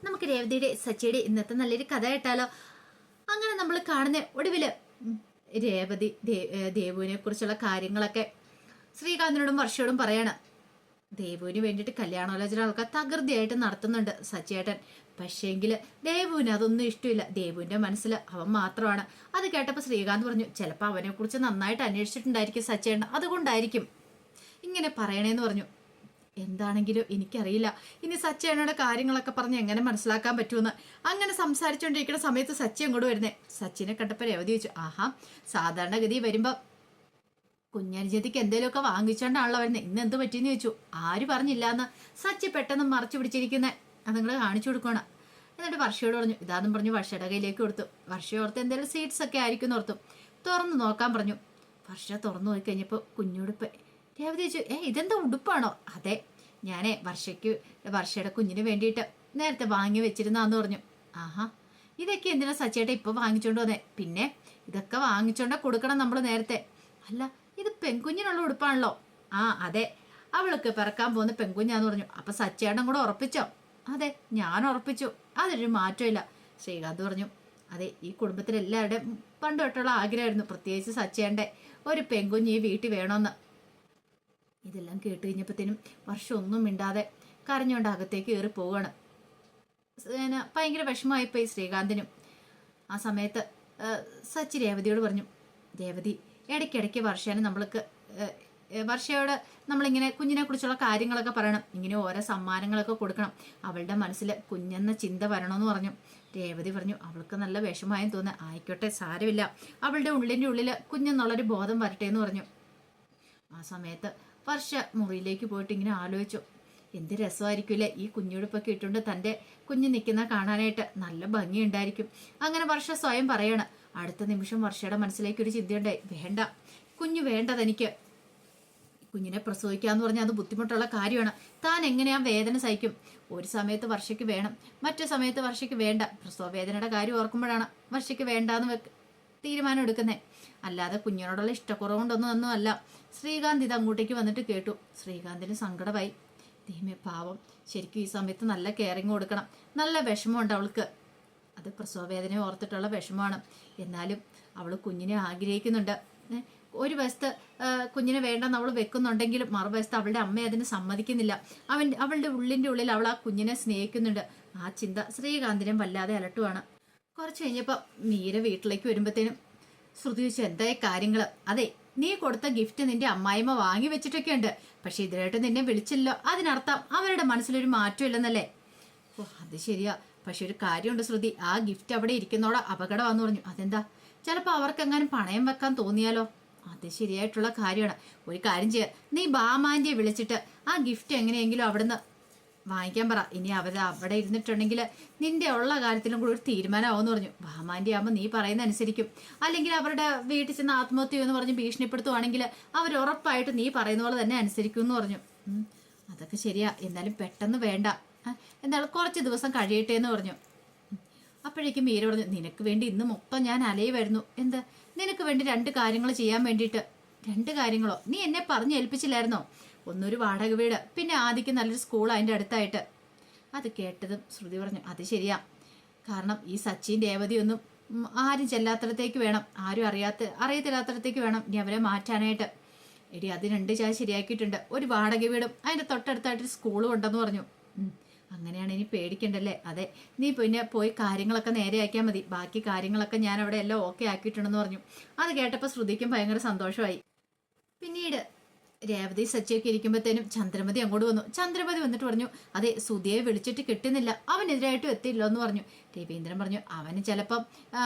നമുക്ക് രേവതിയുടെ സച്ചിയുടെ ഇന്നത്തെ നല്ലൊരു കഥ കേട്ടാലോ. അങ്ങനെ നമ്മൾ കാണുന്ന ഒടുവില് രേവതി ദേവുവിനെ കുറിച്ചുള്ള കാര്യങ്ങളൊക്കെ ശ്രീകാന്തിനോടും വർഷയോടും പറയാണ്. ദേവുവിന് വേണ്ടിയിട്ട് കല്യാണാലോചന ആൾക്കാർ തകൃതിയായിട്ട് നടത്തുന്നുണ്ട് സച്ചിയേട്ടൻ. പക്ഷേങ്കില് ദേവുവിന് അതൊന്നും ഇഷ്ടമില്ല. ദേവുവിന്റെ മനസ്സിൽ അവൻ മാത്രമാണ്. അത് കേട്ടപ്പോൾ ശ്രീകാന്ത് പറഞ്ഞു, ചിലപ്പോൾ അവനെ കുറിച്ച് നന്നായിട്ട് അന്വേഷിച്ചിട്ടുണ്ടായിരിക്കും സച്ചിയേട്ടൻ, അതുകൊണ്ടായിരിക്കും ഇങ്ങനെ പറയണേന്ന് പറഞ്ഞു. എന്താണെങ്കിലും എനിക്കറിയില്ല ഇനി സച്ചിയുടെ കാര്യങ്ങളൊക്കെ പറഞ്ഞ് എങ്ങനെ മനസ്സിലാക്കാൻ പറ്റുമെന്ന്. അങ്ങനെ സംസാരിച്ചുകൊണ്ടിരിക്കുന്ന സമയത്ത് സച്ചി അങ്ങോട്ട് വരുന്നേ. സച്ചിനെ കണ്ടപ്പോൾ രേവതി ചോദിച്ചു, ആഹാ, സാധാരണഗതി വരുമ്പോ കുഞ്ഞനുജത്തിക്ക് എന്തേലുമൊക്കെ വാങ്ങിച്ചോണ്ടാണല്ലോ വരുന്നത്, ഇന്ന് എന്ത് പറ്റിയെന്ന് ചോദിച്ചു. ആര് പറഞ്ഞില്ലാന്ന് സച്ചി പെട്ടെന്ന് മറച്ചു പിടിച്ചിരിക്കുന്നേ, അത് നിങ്ങൾ കാണിച്ചു കൊടുക്കണം. എന്നിട്ട് വർഷയോട് പറഞ്ഞു. ഇതാന്നും പറഞ്ഞു വർഷയുടെ കയ്യിലേക്ക് കൊടുത്തു. വർഷയോർത്ത് എന്തെങ്കിലും സീഡ്സ് ഒക്കെ ആയിരിക്കും ഓർത്തു. തുറന്നു നോക്കാൻ പറഞ്ഞു. വർഷ തുറന്നു നോക്കി കഴിഞ്ഞപ്പോൾ കുഞ്ഞുടുപ്പ്. രേവതി ചോദിച്ചു, ഇതെന്താ ഉടുപ്പാണോ? അതെ, ഞാനേ വർഷയുടെ കുഞ്ഞിന് വേണ്ടിയിട്ട് നേരത്തെ വാങ്ങി വെച്ചിരുന്നാന്ന് പറഞ്ഞു. ആഹാ, ഇതൊക്കെ എന്തിനാ സച്ചേട്ടാ ഇപ്പൊ വാങ്ങിച്ചോണ്ട് വന്നേ? പിന്നെ ഇതൊക്കെ വാങ്ങിച്ചോണ്ട കൊടുക്കണം നമ്മൾ നേരത്തെ. അല്ല, ഇത് പെൺകുഞ്ഞിനുള്ള ഉടുപ്പാണല്ലോ. ആ അതെ, അവൾക്ക് പിറക്കാൻ പോകുന്ന പെൺകുഞ്ഞാന്ന് പറഞ്ഞു. അപ്പൊ സച്ചേട്ടൻ കൂടെ ഉറപ്പിച്ചോ? അതെ, ഞാൻ ഉറപ്പിച്ചു, അതൊരു മാറ്റമില്ല. ശ്രീകാന്ത് പറഞ്ഞു, അതെ, ഈ കുടുംബത്തിലെല്ലാവരുടെയും പണ്ട് തൊട്ടുള്ള ആഗ്രഹമായിരുന്നു, പ്രത്യേകിച്ച് സച്ചേന്റെ ഒരു പെൺകുഞ്ഞ് ഈ വീട്ടിൽ വേണമെന്ന്. ഇതെല്ലാം കേട്ട് കഴിഞ്ഞപ്പോഴത്തേനും വർഷം ഒന്നും മിണ്ടാതെ കരഞ്ഞുകൊണ്ട് അകത്തേക്ക് കയറി പോവുകയാണ്. ഭയങ്കര വിഷമമായിപ്പോയി ശ്രീകാന്തിനും. ആ സമയത്ത് സച്ചി രേവതിയോട് പറഞ്ഞു, രേവതി, ഇടയ്ക്കിടയ്ക്ക് വർഷയോട് നമ്മളിങ്ങനെ കുഞ്ഞിനെ കുറിച്ചുള്ള കാര്യങ്ങളൊക്കെ പറയണം, ഇങ്ങനെ ഓരോ സമ്മാനങ്ങളൊക്കെ കൊടുക്കണം, അവളുടെ മനസ്സിൽ കുഞ്ഞെന്ന ചിന്ത വരണമെന്ന് പറഞ്ഞു. രേവതി പറഞ്ഞു, അവൾക്ക് നല്ല വിഷമമായെന്ന് തോന്നുന്നു. ആയിക്കോട്ടെ, സാരമില്ല, അവളുടെ ഉള്ളിൻ്റെ ഉള്ളിൽ കുഞ്ഞെന്നുള്ളൊരു ബോധം വരട്ടെ എന്ന് പറഞ്ഞു. ആ സമയത്ത് വർഷ മുറിയിലേക്ക് പോയിട്ട് ഇങ്ങനെ ആലോചിച്ചു, എന്ത് രസമായിരിക്കില്ലേ ഈ കുഞ്ഞുടുപ്പൊക്കെ ഇട്ടുകൊണ്ട് തൻ്റെ കുഞ്ഞ് നിൽക്കുന്ന കാണാനായിട്ട്, നല്ല ഭംഗിയുണ്ടായിരിക്കും. അങ്ങനെ വർഷ സ്വയം പറയണം. അടുത്ത നിമിഷം വർഷയുടെ മനസ്സിലേക്ക് ഒരു ചിന്തയുണ്ടായി, വേണ്ട, കുഞ്ഞ് വേണ്ടതെനിക്ക്, കുഞ്ഞിനെ പ്രസവിക്കാന്ന് പറഞ്ഞാൽ അത് ബുദ്ധിമുട്ടുള്ള കാര്യമാണ്, താൻ എങ്ങനെയാ വേദന സഹിക്കും. ഒരു സമയത്ത് വർഷയ്ക്ക് വേണം, മറ്റു സമയത്ത് വർഷയ്ക്ക് വേണ്ട. പ്രസവ വേദനയുടെ കാര്യം ഓർക്കുമ്പോഴാണ് വർഷയ്ക്ക് വേണ്ടാന്ന് തീരുമാനം എടുക്കുന്നേ, അല്ലാതെ കുഞ്ഞിനോടുള്ള ഇഷ്ടക്കുറവുകൊണ്ടൊന്നും അല്ല. ശ്രീകാന്ത് ഇത് അങ്ങോട്ടേക്ക് വന്നിട്ട് കേട്ടു. ശ്രീകാന്തിന് സങ്കടമായി. ദൈവമേ, പാവം, ശരിക്കും ഈ സമയത്ത് നല്ല കെയറിങ് കൊടുക്കണം. നല്ല വിഷമമുണ്ട് അവൾക്ക്, അത് പ്രസവ വേദനയെ ഓർത്തിട്ടുള്ള വിഷമമാണ്. എന്നാലും അവൾ കുഞ്ഞിനെ ആഗ്രഹിക്കുന്നുണ്ട്. ഒരു വശത്ത് കുഞ്ഞിനെ വേണ്ടെന്ന് അവൾ വെക്കുന്നുണ്ടെങ്കിലും മറുവശത്ത് അവളുടെ അമ്മ അതിന് സമ്മതിക്കുന്നില്ല. അവളുടെ ഉള്ളിൻ്റെ ഉള്ളിൽ അവൾ ആ കുഞ്ഞിനെ സ്നേഹിക്കുന്നുണ്ട്. ആ ചിന്ത ശ്രീകാന്തിനും വല്ലാതെ അലട്ടുവാണ്. കുറച്ച് കഴിഞ്ഞപ്പോൾ മീര വീട്ടിലേക്ക് വരുമ്പോഴത്തേനും ശ്രുതി ചോദിച്ചു, എന്തായ കാര്യങ്ങൾ? അതെ, നീ കൊടുത്ത ഗിഫ്റ്റ് നിന്റെ അമ്മായിമ്മ വാങ്ങി വെച്ചിട്ടൊക്കെ ഉണ്ട്, പക്ഷെ ഇതിനായിട്ട് നിന്നെ വിളിച്ചില്ലോ, അതിനർത്ഥം അവരുടെ മനസ്സിലൊരു മാറ്റം ഇല്ലെന്നല്ലേ? ഓ, അത് ശരിയാ, പക്ഷെ ഒരു കാര്യമുണ്ട് ശ്രുതി, ആ ഗിഫ്റ്റ് അവിടെ ഇരിക്കുന്നോടെ അപകടമാണെന്ന് പറഞ്ഞു. അതെന്താ? ചിലപ്പോൾ അവർക്കെങ്ങാനും പണയം വെക്കാൻ തോന്നിയാലോ? അത് ശരിയായിട്ടുള്ള കാര്യമാണ്. ഒരു കാര്യം ചെയ്യുക, നീ ബാമാൻറ്റിയെ വിളിച്ചിട്ട് ആ ഗിഫ്റ്റ് എങ്ങനെയെങ്കിലും അവിടുന്ന് വാങ്ങിക്കാൻ പറ. ഇനി അവിടെ ഇരുന്നിട്ടുണ്ടെങ്കിൽ നിന്റെ ഉള്ള കാര്യത്തിലും കൂടി ഒരു തീരുമാനമാവെന്ന് പറഞ്ഞു. ബാമാൻറ്റി ആകുമ്പോൾ നീ പറയുന്ന അനുസരിക്കും, അല്ലെങ്കിൽ അവരുടെ വീട്ടിൽ ചെന്ന് ആത്മഹത്യ എന്ന് പറഞ്ഞ് ഭീഷണിപ്പെടുത്തുവാണെങ്കിൽ അവർ ഉറപ്പായിട്ട് നീ പറയുന്ന പോലെ തന്നെ അനുസരിക്കും എന്ന് പറഞ്ഞു. അതൊക്കെ ശരിയാ, എന്നാലും പെട്ടെന്ന് വേണ്ട, എന്തായാലും കുറച്ച് ദിവസം കഴിയട്ടെ എന്ന് പറഞ്ഞു. അപ്പോഴേക്കും മീര പറഞ്ഞു, നിനക്ക് വേണ്ടി ഇന്ന് മൊത്തം ഞാൻ അലയുമായിരുന്നു. എന്ത്? നിനക്ക് വേണ്ടി 2 കാര്യങ്ങൾ ചെയ്യാൻ വേണ്ടിയിട്ട്. 2 കാര്യങ്ങളോ? നീ എന്നെ പറഞ്ഞ് ഏൽപ്പിച്ചില്ലായിരുന്നോ? ഒന്നൊരു വാടക വീട്, പിന്നെ ആദ്യക്ക് നല്ലൊരു സ്കൂൾ അതിൻ്റെ അടുത്തായിട്ട്. അത് കേട്ടതും ശ്രുതി പറഞ്ഞു, അത് ശരിയാ, കാരണം ഈ സച്ചിൻ രേവതിയൊന്നും ആരും ചെല്ലാത്തടത്തേക്ക് വേണം, ആരും അറിയത്തില്ലാത്തടത്തേക്ക് വേണം ഇനി അവരെ മാറ്റാനായിട്ട്. എടി, അത് 2 ചായ ശരിയാക്കിയിട്ടുണ്ട്, ഒരു വാടക വീടും അതിൻ്റെ തൊട്ടടുത്തായിട്ടൊരു സ്കൂളും ഉണ്ടെന്ന് പറഞ്ഞു. അങ്ങനെയാണ്, ഇനി പേടിക്കണ്ടല്ലേ? അതെ, നീ പിന്നെ പോയി കാര്യങ്ങളൊക്കെ നേരെയാക്കിയാൽ മതി, ബാക്കി കാര്യങ്ങളൊക്കെ ഞാൻ അവിടെ എല്ലാം ഓക്കെ ആക്കിയിട്ടുണ്ടെന്ന് പറഞ്ഞു. അത് കേട്ടപ്പോൾ ശ്രുതിക്കും ഭയങ്കര സന്തോഷമായി. പിന്നീട് രേവതി സച്ചിയൊക്കെ ഇരിക്കുമ്പോഴത്തേനും ചന്ദ്രമതി അങ്ങോട്ട് വന്നു. ചന്ദ്രമതി വന്നിട്ട് പറഞ്ഞു, അതെ, സുധിയെ വിളിച്ചിട്ട് കിട്ടുന്നില്ല, അവനെതിരായിട്ടും എത്തിയില്ലോ എന്ന് പറഞ്ഞു. രവീന്ദ്രൻ പറഞ്ഞു, അവന് ചിലപ്പം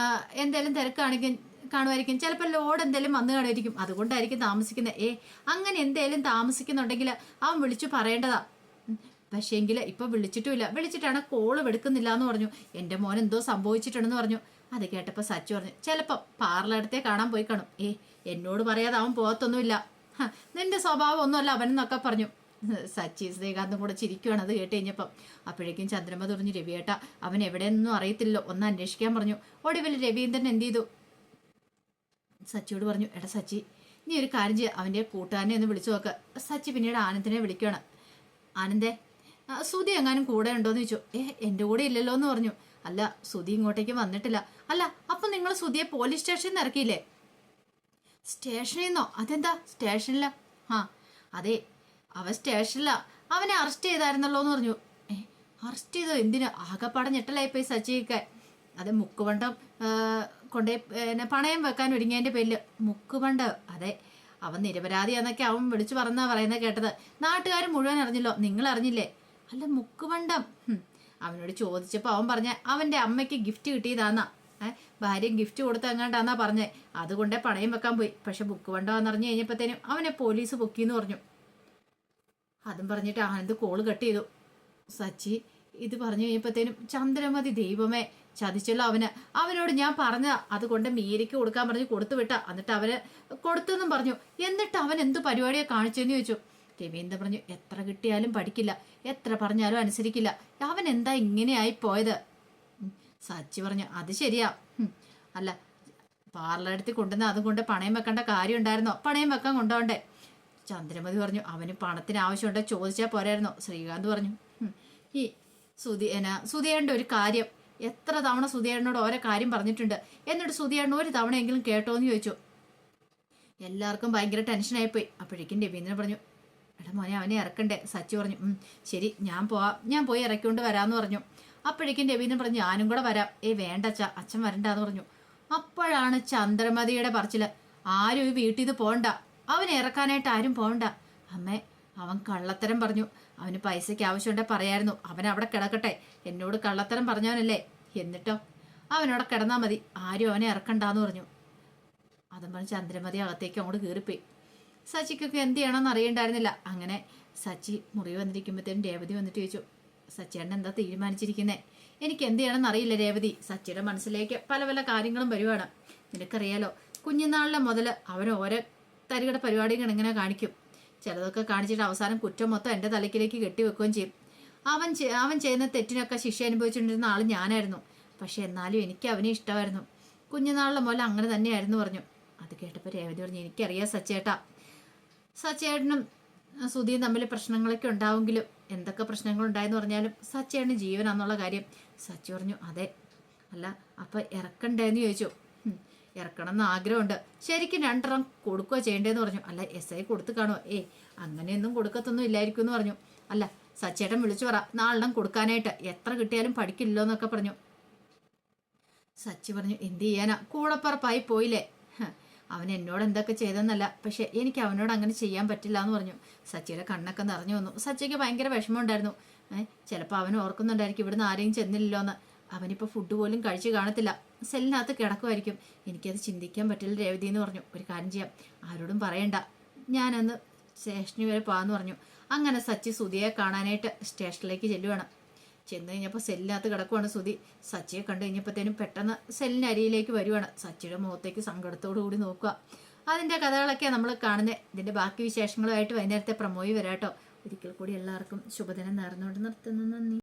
എന്തായാലും കാണുമായിരിക്കും, ചിലപ്പോൾ ലോഡ് എന്തെങ്കിലും വന്നു കാണുമായിരിക്കും, അതുകൊണ്ടായിരിക്കും താമസിക്കുന്നത്. അങ്ങനെ എന്തേലും താമസിക്കുന്നുണ്ടെങ്കിൽ അവൻ വിളിച്ചു പറയേണ്ടതാ. പക്ഷേങ്കിൽ ഇപ്പൊ വിളിച്ചിട്ടുമില്ല, വിളിച്ചിട്ടാണ് കോള് എടുക്കുന്നില്ല എന്ന് പറഞ്ഞു. എൻ്റെ മോൻ എന്തോ സംഭവിച്ചിട്ടുണ്ടെന്ന് പറഞ്ഞു. അത് കേട്ടപ്പോൾ സച്ചു പറഞ്ഞു, ചിലപ്പോൾ പാർലടുത്തേ കാണാൻ പോയി കാണും. എന്നോട് പറയാതെ അവൻ പോകത്തൊന്നുമില്ല, നിന്റെ സ്വഭാവം ഒന്നുമല്ല അവനെന്നൊക്കെ പറഞ്ഞു. സച്ചി ശ്രീകാന്തും കൂടെ ചിരിക്കുവാണ് അത് കേട്ട് കഴിഞ്ഞപ്പം. അപ്പോഴേക്കും ചന്ദ്രമ പറഞ്ഞു, രവിയേട്ട, അവൻ എവിടെയൊന്നും അറിയത്തില്ലോ, ഒന്ന് അന്വേഷിക്കാൻ പറഞ്ഞു. ഒടുവിൽ രവീന്ദ്രൻ എന്ത് ചെയ്തു, സച്ചിയോട് പറഞ്ഞു, എടാ സച്ചി, നീ ഒരു കാര്യം ചെയ്യുക, അവൻ്റെ കൂട്ടുകാരനെ ഒന്ന് വിളിച്ചു നോക്ക്. സച്ചി പിന്നീട് ആനന്ദിനെ വിളിക്കുകയാണ്. ആനന്ദേ, സുധി എങ്ങാനും കൂടെ ഉണ്ടോയെന്ന് ചോദിച്ചു. എൻ്റെ കൂടെ ഇല്ലല്ലോ എന്ന് പറഞ്ഞു. അല്ല, സുധി ഇങ്ങോട്ടേക്ക് വന്നിട്ടില്ല. അല്ല, അപ്പം നിങ്ങൾ സുധിയെ പോലീസ് സ്റ്റേഷനിൽ നിന്ന് ഇറക്കിയില്ലേ? സ്റ്റേഷനിൽ നിന്നോ? അതെന്താ സ്റ്റേഷനില? ആ അതെ, അവൻ സ്റ്റേഷനില. അവനെ അറസ്റ്റ് ചെയ്തായിരുന്നല്ലോ എന്ന് പറഞ്ഞു. അറസ്റ്റ് ചെയ്തോ? എന്തിനു? ആകെപ്പാടെ ഞെട്ടലായിപ്പോയി സച്ചിയൊക്കെ. അത് മുക്കുവണ്ടം കൊണ്ടേ പണയം വെക്കാൻ ഒരുങ്ങിയതിൻ്റെ പേരിൽ. മുക്കുവണ്ട്? അതെ, അവൻ നിരപരാധിയാന്നൊക്കെ അവൻ വിളിച്ചു പറഞ്ഞാ പറയുന്നത് കേട്ടത്. നാട്ടുകാർ മുഴുവൻ അറിഞ്ഞല്ലോ, നിങ്ങൾ അറിഞ്ഞില്ലേ? അല്ല, മുക്കുവണ്ടം. അവനോട് ചോദിച്ചപ്പോൾ അവൻ പറഞ്ഞ അവൻ്റെ അമ്മയ്ക്ക് ഗിഫ്റ്റ് കിട്ടിയതാന്നാ. ഭാര്യ ഗിഫ്റ്റ് കൊടുത്ത് എങ്ങാണ്ടാന്നാ പറഞ്ഞേ. അതുകൊണ്ടേ പണയം വെക്കാൻ പോയി. പക്ഷെ ബുക്ക് വണ്ടോന്നറിഞ്ഞു കഴിഞ്ഞപ്പോഴത്തേനും അവനെ പോലീസ് പൊക്കിന്ന് പറഞ്ഞു. അതും പറഞ്ഞിട്ട് ആനന്ദ് കോള് കട്ട് ചെയ്തു. സച്ചി ഇത് പറഞ്ഞു കഴിഞ്ഞപ്പോഴത്തേനും ചന്ദ്രമതി, ദൈവമേ ചതിച്ചല്ലോ അവനോട് ഞാൻ പറഞ്ഞ അതുകൊണ്ട് മീരയ്ക്ക് കൊടുക്കാൻ പറഞ്ഞു കൊടുത്തു വിട്ട. എന്നിട്ട് അവന് കൊടുത്തെന്നും പറഞ്ഞു. എന്നിട്ട് അവൻ എന്ത് പരിപാടിയെ കാണിച്ചെന്ന് ചോദിച്ചു. രവീന്ദ്രൻ പറഞ്ഞു, എത്ര കിട്ടിയാലും പഠിക്കില്ല, എത്ര പറഞ്ഞാലും അനുസരിക്കില്ല. അവൻ എന്താ ഇങ്ങനെയായി പോയത്? സച്ചി പറഞ്ഞു, അത് ശരിയാ. അല്ല, പാർലറെടുത്ത് കൊണ്ടുവന്ന് അതും കൊണ്ട് പണയം വെക്കേണ്ട കാര്യം ഉണ്ടായിരുന്നോ? പണയം വെക്കാൻ കൊണ്ടുപോണ്ടേ? ചന്ദ്രമതി പറഞ്ഞു, അവന് പണത്തിന് ആവശ്യമുണ്ടോ ചോദിച്ചാൽ പോരായിരുന്നോ? ശ്രീകാന്ത് പറഞ്ഞു, ഈ സുധിയേണ്ട ഒരു കാര്യം എത്ര തവണ സുധിയേട്ടനോട് ഓരോ കാര്യം പറഞ്ഞിട്ടുണ്ട്. എന്നിട്ട് സുധിയേട്ടൻ ഒരു തവണയെങ്കിലും കേട്ടോ എന്ന് ചോദിച്ചു. എല്ലാവർക്കും ഭയങ്കര ടെൻഷനായിപ്പോയി. അപ്പോഴേക്കും രവീന്ദ്രൻ പറഞ്ഞു, എടാ മോനെ, അവനെ ഇറക്കണ്ടേ? സച്ചി പറഞ്ഞു, ശരി, ഞാൻ പോയി ഇറക്കിക്കൊണ്ട് വരാമെന്ന് പറഞ്ഞു. അപ്പോഴേക്കും രവീന്ദ്രൻ പറഞ്ഞു, ഞാനും കൂടെ വരാം. വേണ്ട അച്ഛൻ വരണ്ടാന്ന് പറഞ്ഞു. അപ്പോഴാണ് ചന്ദ്രമതിയുടെ പറച്ചില്, ആരും ഈ വീട്ടിൽ നിന്ന് പോകണ്ട, അവനെ ഇറക്കാനായിട്ട് ആരും പോകണ്ട. അമ്മേ, അവൻ കള്ളത്തരം പറഞ്ഞു. അവന് പൈസയ്ക്ക് ആവശ്യമുണ്ടെ പറയായിരുന്നു. അവൻ അവിടെ കിടക്കട്ടെ. എന്നോട് കള്ളത്തരം പറഞ്ഞവനല്ലേ? എന്നിട്ടോ അവനവിടെ കിടന്നാൽ മതി, ആരും അവനെ ഇറക്കണ്ടാന്ന് പറഞ്ഞു. അതും പറഞ്ഞ് ചന്ദ്രമതി അകത്തേക്ക് അങ്ങോട്ട് കയറിപ്പോയി. സച്ചിക്കൊക്കെ എന്ത് ചെയ്യണമെന്ന് അറിയണ്ടായിരുന്നില്ല. അങ്ങനെ സച്ചി മുറി വന്നിരിക്കുമ്പോഴത്തേനും രേവതി വന്നിട്ട് ചോദിച്ചു, സച്ചിയേട്ടൻ എന്താ തീരുമാനിച്ചിരിക്കുന്നേ? എനിക്ക് എന്ത് ചെയ്യണമെന്ന് അറിയില്ല രേവതി. സച്ചിയുടെ മനസ്സിലേക്ക് പല പല കാര്യങ്ങളും വരുവാണ്. നിനക്കറിയാലോ, കുഞ്ഞുനാളിലെ മുതൽ അവൻ ഓരോ തരികട പരിപാടികൾ ഇങ്ങനെ കാണിക്കും. ചിലതൊക്കെ കാണിച്ചിട്ട് അവസാനം കുറ്റം മൊത്തം എൻ്റെ തലക്കിലേക്ക് കെട്ടിവെക്കുകയും ചെയ്യും. അവൻ ചെയ്യുന്ന തെറ്റിനൊക്കെ ശിക്ഷ അനുഭവിച്ചുകൊണ്ടിരുന്ന ആൾ ഞാനായിരുന്നു. പക്ഷെ എന്നാലും എനിക്ക് അവനെ ഇഷ്ടമായിരുന്നു. കുഞ്ഞുനാളിലെ മുതൽ അങ്ങനെ തന്നെയായിരുന്നു പറഞ്ഞു. അത് കേട്ടപ്പോൾ രേവതി പറഞ്ഞു, എനിക്കറിയാം സച്ചേട്ടനും സുധിയും തമ്മിൽ പ്രശ്നങ്ങളൊക്കെ ഉണ്ടാവുമെങ്കിലും എന്തൊക്കെ പ്രശ്നങ്ങളുണ്ടായെന്ന് പറഞ്ഞാലും സച്ചേട്ടന് ജീവനാന്നുള്ള കാര്യം. സച്ചി പറഞ്ഞു, അതെ. അല്ല, അപ്പം ഇറക്കണ്ടേന്ന് ചോദിച്ചു. ഇറക്കണം എന്ന് ആഗ്രഹമുണ്ട്. ശരിക്കും 2 റം കൊടുക്കുക ചെയ്യേണ്ടതെന്ന് പറഞ്ഞു. അല്ല, SI കൊടുത്ത് കാണുമോ? അങ്ങനെയൊന്നും കൊടുക്കത്തൊന്നും ഇല്ലായിരിക്കും എന്ന് പറഞ്ഞു. അല്ല, സച്ചേട്ടൻ വിളിച്ചു പറ 4 കൊടുക്കാനായിട്ട്, എത്ര കിട്ടിയാലും പഠിക്കില്ലോ എന്നൊക്കെ പറഞ്ഞു. സച്ചി പറഞ്ഞു, എന്ത് ചെയ്യാനാ, കൂടപ്പറപ്പായി പോയില്ലേ. അവൻ എന്നോട് എന്തൊക്കെ ചെയ്തെന്നല്ല, പക്ഷെ എനിക്ക് അവനോട് അങ്ങനെ ചെയ്യാൻ പറ്റില്ല എന്ന് പറഞ്ഞു. സച്ചിയുടെ കണ്ണൊക്കെ നിറഞ്ഞു വന്നു. സച്ചിക്ക് ഭയങ്കര വിഷമമുണ്ടായിരുന്നു. ചിലപ്പോൾ അവൻ ഓർക്കുന്നുണ്ടായിരിക്കും ഇവിടുന്ന് ആരെയും ചെന്നില്ലല്ലോ എന്ന്. അവനിപ്പോൾ ഫുഡ് പോലും കഴിച്ച് കാണത്തില്ല, സെല്ലിനകത്ത് കിടക്കുമായിരിക്കും. എനിക്കത് ചിന്തിക്കാൻ പറ്റില്ല രേവതി എന്ന് പറഞ്ഞു. ഒരു കാര്യം ചെയ്യാം, ആരോടും പറയണ്ട, ഞാനന്ന് സ്റ്റേഷനിൽ വരെ പോകാമെന്ന് പറഞ്ഞു. അങ്ങനെ സച്ചി സുധിയെ കാണാനായിട്ട് സ്റ്റേഷനിലേക്ക് ചെല്ലുവാണ്. ചെന്ന് കഴിഞ്ഞപ്പോൾ സെല്ലിനകത്ത് കിടക്കുവാണ് സുധി. സച്ചിയെ കണ്ടു കഴിഞ്ഞപ്പോഴത്തേനും പെട്ടെന്ന് സെല്ലിൻ്റെ അരിയിലേക്ക് വരുവാണ്. സച്ചിയുടെ മുഖത്തേക്ക് സങ്കടത്തോടു കൂടി നോക്കുക. അതിൻ്റെ കഥകളൊക്കെയാണ് നമ്മൾ കാണുന്നത്. ഇതിൻ്റെ ബാക്കി വിശേഷങ്ങളുമായിട്ട് വൈകുന്നേരത്തെ പ്രമോയി വരാട്ടോ. ഒരിക്കൽ കൂടി എല്ലാവർക്കും ശുഭദിനം നേർന്നുകൊണ്ട് നിർത്തുന്നു. നന്ദി.